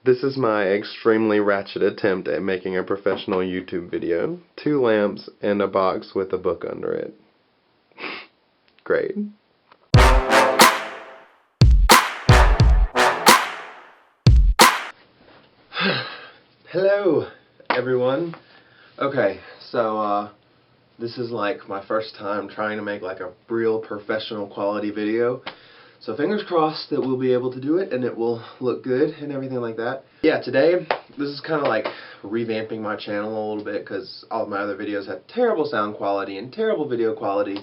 This is my extremely ratchet attempt at making a professional YouTube video. 2 lamps and a box with a book under it. Great. Hello, everyone. Okay, so, this is like my first time trying to make like a real professional quality video. So fingers crossed that we'll be able to do it and it will look good and everything like that. Yeah, today, this is kind of like revamping my channel a little bit because all of my other videos have terrible sound quality and terrible video quality.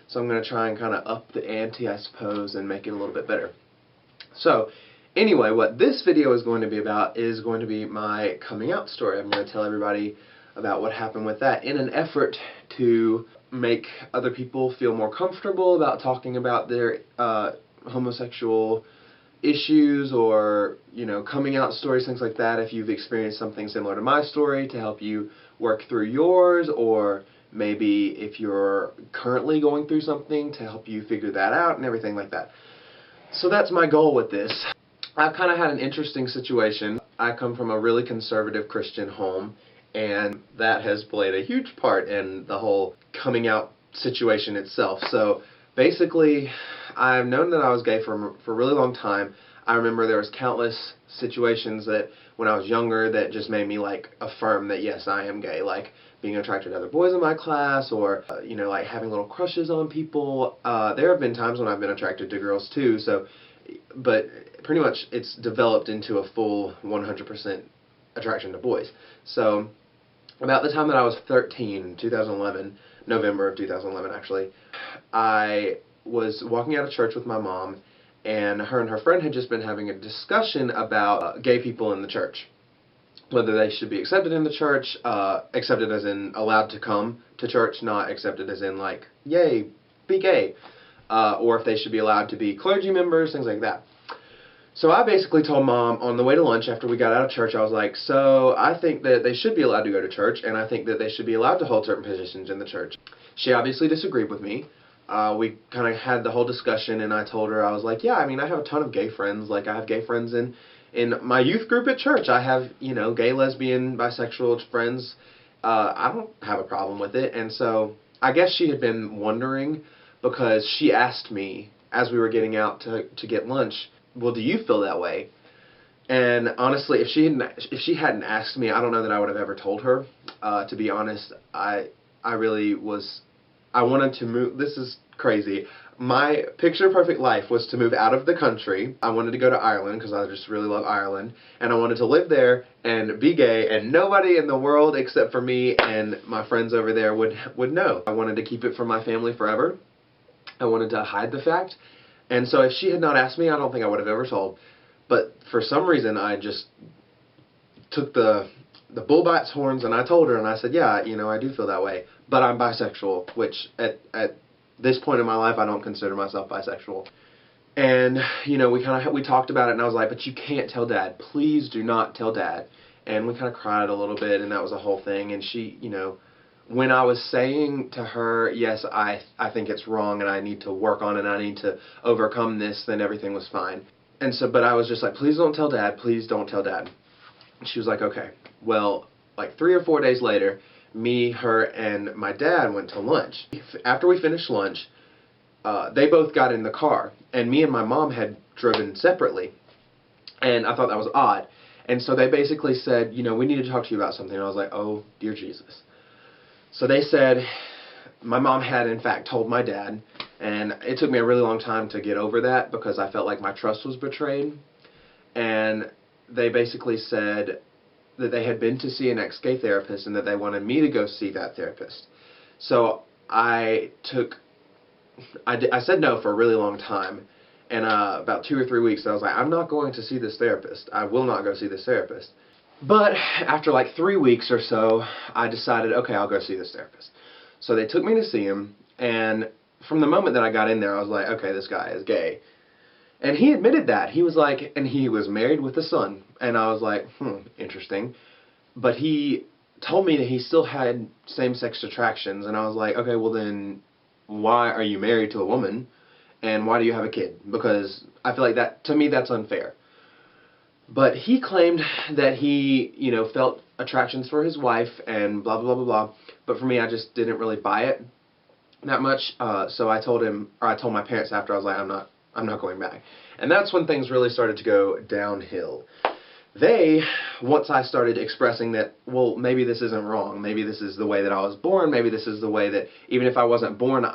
So I'm going to try and kind of up the ante, I suppose, and make it a little bit better. So, anyway, what this video is going to be about is going to be my coming out story. I'm going to tell everybody about what happened with that in an effort to make other people feel more comfortable about talking about their homosexual issues or, you know, coming out stories, things like that. If you've experienced something similar to my story, to help you work through yours, or maybe if you're currently going through something, to help you figure that out and everything like that. So that's my goal with this. I've kind of had an interesting situation. I come from a really conservative Christian home, and that has played a huge part in the whole coming out situation itself. So basically, I've known that I was gay for a really long time. I remember there was countless situations that when I was younger that just made me like affirm that yes, I am gay, like being attracted to other boys in my class, or you know, like having little crushes on people. There have been times when I've been attracted to girls too, so but pretty much it's developed into a full 100% attraction to boys. So about the time that I was 13, 2011, November of 2011 actually, I was walking out of church with my mom, and her and her friend had just been having a discussion about gay people in the church. Whether they should be accepted in the church, accepted as in allowed to come to church, not accepted as in like, yay, be gay, or if they should be allowed to be clergy members, things like that. So I basically told Mom on the way to lunch after we got out of church, I was like, so I think that they should be allowed to go to church, and I think that they should be allowed to hold certain positions in the church. She obviously disagreed with me. We kind of had the whole discussion, and I told her, I was like, yeah, I mean, I have a ton of gay friends. Like, I have gay friends in my youth group at church. I have, you know, gay, lesbian, bisexual friends. I don't have a problem with it. And so I guess she had been wondering, because she asked me as we were getting out to get lunch, well, do you feel that way? And honestly, if she hadn't asked me, I don't know that I would have ever told her. To be honest, I really was. I wanted to move. This is crazy. My picture-perfect life was to move out of the country. I wanted to go to Ireland because I just really love Ireland. And I wanted to live there and be gay, and nobody in the world except for me and my friends over there would know. I wanted to keep it from my family forever. I wanted to hide the fact. And so if she had not asked me, I don't think I would have ever told. But for some reason, I just took the bull by its horns, and I told her, and I said, yeah, you know, I do feel that way, but I'm bisexual, which at this point in my life, I don't consider myself bisexual. And, you know, we talked about it, and I was like, but you can't tell Dad. Please do not tell Dad. And we kind of cried a little bit, and that was a whole thing. And she, you know, when I was saying to her, yes, I think it's wrong, and I need to work on it, and I need to overcome this, then everything was fine. And so, but I was just like, please don't tell Dad. Please don't tell Dad. And she was like, okay. Well, like 3 or 4 days later, me, her, and my dad went to lunch. After we finished lunch, they both got in the car, and me and my mom had driven separately. And I thought that was odd. And so they basically said, you know, we need to talk to you about something. And I was like, oh, dear Jesus. So they said, my mom had in fact told my dad, and it took me a really long time to get over that because I felt like my trust was betrayed. And they basically said that they had been to see an ex-gay therapist and that they wanted me to go see that therapist. So I said no for a really long time, and about 2 or 3 weeks I was like, I'm not going to see this therapist. I will not go see this therapist. But after like 3 weeks or so, I decided, okay, I'll go see this therapist. So they took me to see him, and from the moment that I got in there, I was like, okay, this guy is gay. And he admitted that. He was like, and he was married with a son. And I was like, interesting. But he told me that he still had same-sex attractions. And I was like, okay, well then, why are you married to a woman? And why do you have a kid? Because I feel like that, to me, that's unfair. But he claimed that he, felt attractions for his wife and blah, blah, blah, blah, blah. But for me, I just didn't really buy it that much. So I told him, or I told my parents after, I was like, I'm not going back. And that's when things really started to go downhill. Once I started expressing that, well, maybe this isn't wrong. Maybe this is the way that I was born. Maybe this is the way that, even if I wasn't born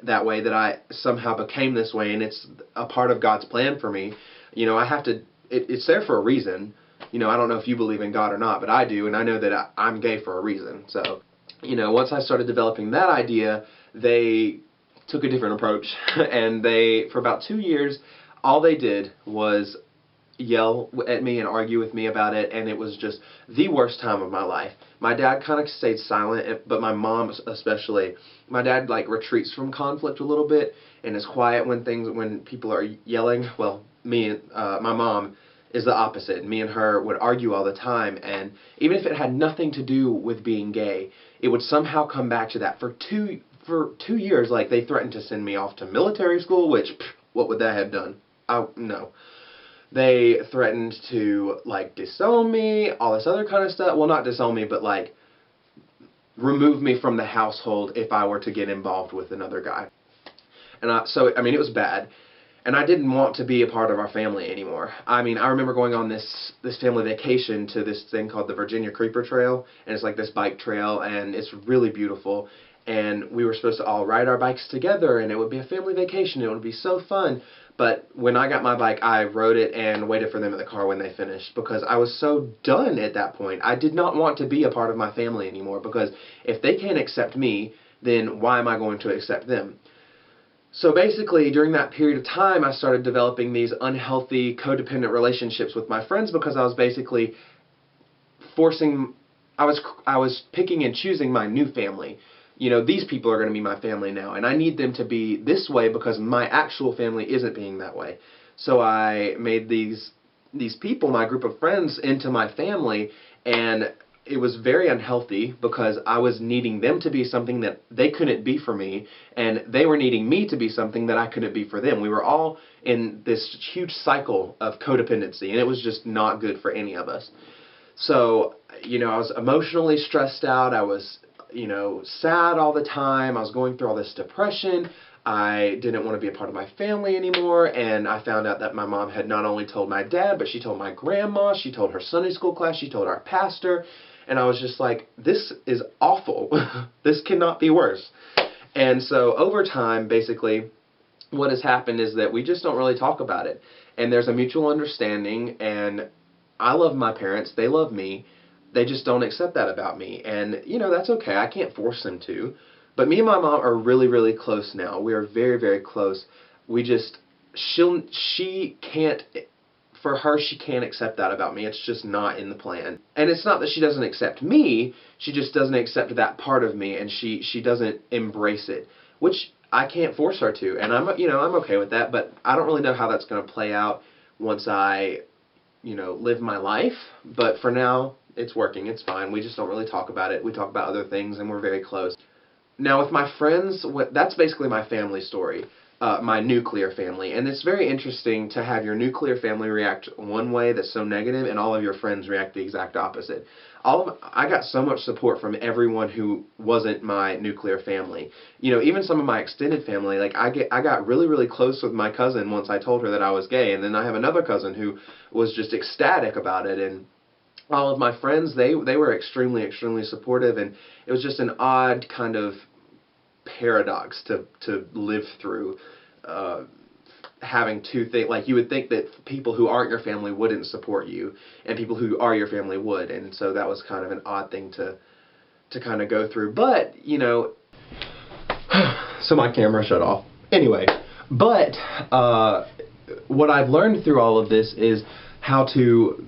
that way, that I somehow became this way, and it's a part of God's plan for me. I have to, it's there for a reason. I don't know if you believe in God or not, but I do, and I know that I'm gay for a reason. So, once I started developing that idea, they took a different approach, and for about 2 years, all they did was yell at me and argue with me about it, and it was just the worst time of my life. My dad kind of stayed silent, but my mom especially. My dad retreats from conflict a little bit and is quiet when people are yelling. Well, my mom is the opposite. Me and her would argue all the time, and even if it had nothing to do with being gay, it would somehow come back to that. For 2 years, they threatened to send me off to military school, which, what would that have done? No. They threatened to, disown me, all this other kind of stuff. Well, not disown me, but, remove me from the household if I were to get involved with another guy. And it was bad. And I didn't want to be a part of our family anymore. I remember going on this family vacation to this thing called the Virginia Creeper Trail. And it's this bike trail, and it's really beautiful. And we were supposed to all ride our bikes together, and it would be a family vacation. It would be so fun. But when I got my bike, I rode it and waited for them in the car when they finished, because I was so done at that point. I did not want to be a part of my family anymore, because if they can't accept me, then why am I going to accept them? So basically, during that period of time, I started developing these unhealthy, codependent relationships with my friends, because I was basically I was picking and choosing my new family. These people are going to be my family now, and I need them to be this way because my actual family isn't being that way. So I made these people, my group of friends, into my family, and it was very unhealthy because I was needing them to be something that they couldn't be for me, and they were needing me to be something that I couldn't be for them. We were all in this huge cycle of codependency, and it was just not good for any of us. So, I was emotionally stressed out. I was sad all the time. I was going through all this depression. I didn't want to be a part of my family anymore, and I found out that my mom had not only told my dad, but she told my grandma, she told her Sunday school class, she told our pastor, and I was just like, this is awful. This cannot be worse. And so over time, basically, what has happened is that we just don't really talk about it, and there's a mutual understanding, and I love my parents, they love me. They just don't accept that about me, and that's okay. I can't force them to. But me and my mom are really, really close now. We are very, very close. She can't, for her, she can't accept that about me. It's just not in the plan. And it's not that she doesn't accept me, she just doesn't accept that part of me, and she doesn't embrace it, which I can't force her to. And I'm okay with that, but I don't really know how that's going to play out once I, live my life. But for now, it's working. It's fine. We just don't really talk about it. We talk about other things, and we're very close. Now, with my friends, that's basically my family story, my nuclear family. And it's very interesting to have your nuclear family react one way that's so negative, and all of your friends react the exact opposite. I got so much support from everyone who wasn't my nuclear family. Even some of my extended family, I got really, really close with my cousin once I told her that I was gay, and then I have another cousin who was just ecstatic about it, and all of my friends, they were extremely, extremely supportive, and it was just an odd kind of paradox to live through, having two things. You would think that people who aren't your family wouldn't support you, and people who are your family would, and so that was kind of an odd thing to kind of go through. But, so my camera shut off. Anyway, but what I've learned through all of this is how to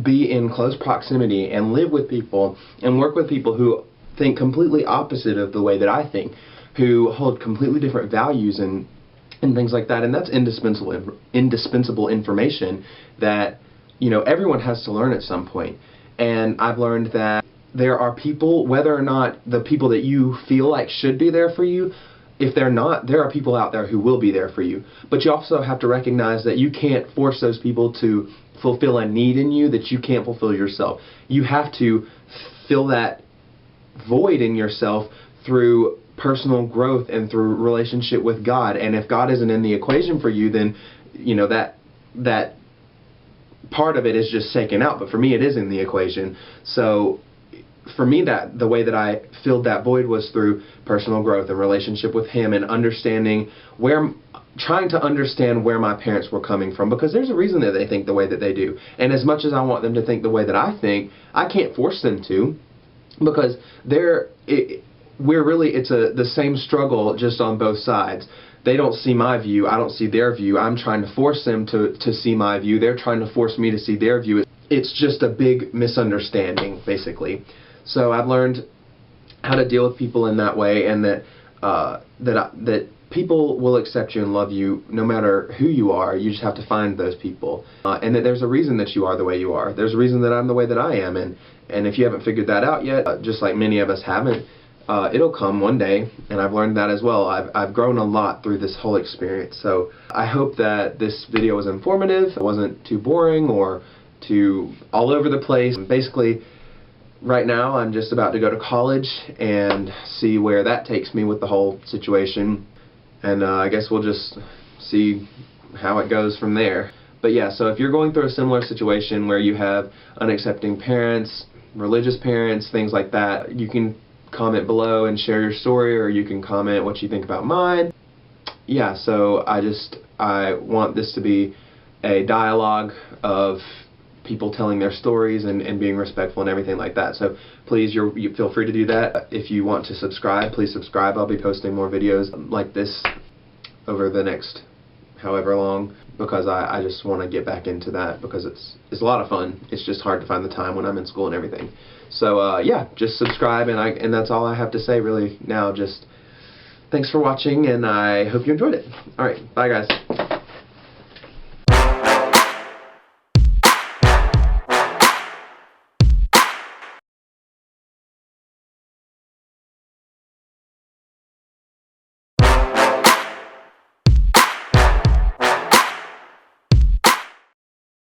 be in close proximity and live with people and work with people who think completely opposite of the way that I think, who hold completely different values and things like that. And that's indispensable information that everyone has to learn at some point. And I've learned that there are people, whether or not the people that you feel like should be there for you, if they're not, there are people out there who will be there for you. But you also have to recognize that you can't force those people to fulfill a need in you that you can't fulfill yourself. You have to fill that void in yourself through personal growth and through relationship with God. And if God isn't in the equation for you, then that part of it is just taken out. But for me, it is in the equation. So for me, that the way that I filled that void was through personal growth and relationship with Him, and trying to understand where my parents were coming from, because there's a reason that they think the way that they do. And as much as I want them to think the way that I think, I can't force them to, because it's the same struggle, just on both sides. They don't see my view, I don't see their view. I'm trying to force them to see my view. They're trying to force me to see their view. It's just a big misunderstanding, basically. So I've learned how to deal with people in that way, and that people will accept you and love you no matter who you are. You just have to find those people, and that there's a reason that you are the way you are. There's a reason that I'm the way that I am, and if you haven't figured that out yet, just like many of us haven't, it'll come one day, and I've learned that as well. I've grown a lot through this whole experience. So I hope that this video was informative. It wasn't too boring or too all over the place. Basically, right now I'm just about to go to college and see where that takes me with the whole situation. And I guess we'll just see how it goes from there. But yeah, so if you're going through a similar situation where you have unaccepting parents, religious parents, things like that, you can comment below and share your story, or you can comment what you think about mine. Yeah, so I want this to be a dialogue of people telling their stories and being respectful and everything like that. So please, you feel free to do that. If you want to subscribe, please subscribe. I'll be posting more videos like this over the next however long, because I just want to get back into that, because it's a lot of fun. It's just hard to find the time when I'm in school and everything. So yeah, just subscribe, and that's all I have to say really now. Just thanks for watching, and I hope you enjoyed it. Alright, bye guys.